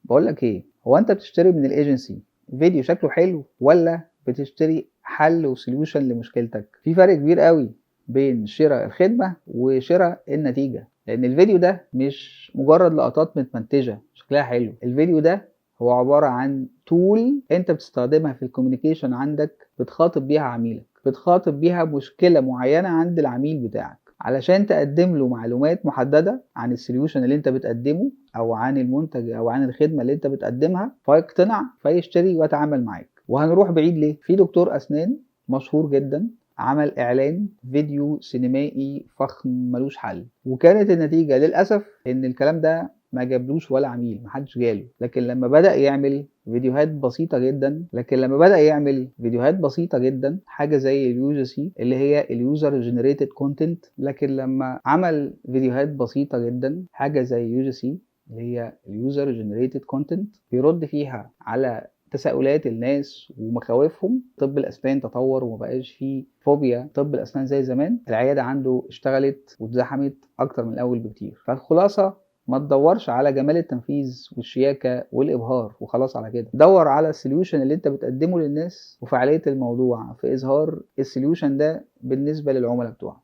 بقول لك ايه، هو انت بتشتري من الايجنسي فيديو شكله حلو ولا بتشتري حل وسوليوشن لمشكلتك؟ في فرق كبير قوي بين شراء الخدمة وشراء النتيجة، لان الفيديو ده مش مجرد لقطات متمنتجة شكلها حلو. الفيديو ده هو عبارة عن تول انت بتستخدمها في الكوميونيكيشن عندك، بتخاطب بيها عميلك، بتخاطب بيها مشكلة معينة عند العميل بتاعك علشان تقدم له معلومات محددة عن السوليوشن اللي انت بتقدمه او عن المنتج او عن الخدمة اللي انت بتقدمها، فيقتنع فيشتري ويتعامل معاك. وهنروح بعيد ليه؟ في دكتور اسنان مشهور جدا عمل اعلان فيديو سينمائي فخم ملوش حل، وكانت النتيجة للأسف ان الكلام ده ما جابلوش ولا عميل، محدش جاله. لكن لما بدأ يعمل فيديوهات بسيطة جدا حاجة زي اليو جي سي اللي هي اليوزر جنريتد كونتنت، لكن لما عمل فيديوهات بسيطة جدا حاجة زي يو جي سي اللي هي اليوزر جنريتد كونتنت بيرد فيها على تساؤلات الناس ومخاوفهم. طب الاسنان تطور ومبقاش فيه فوبيا طب الاسنان زي زمان، العياده عنده اشتغلت واتزحمت اكتر من الاول بكتير. فالخلاصه، ما تدورش على جمال التنفيذ والشياكة والإبهار وخلاص على كده، دور على السوليوشن اللي انت بتقدمه للناس وفعالية الموضوع في إظهار السوليوشن ده بالنسبة للعملاء بتوعك.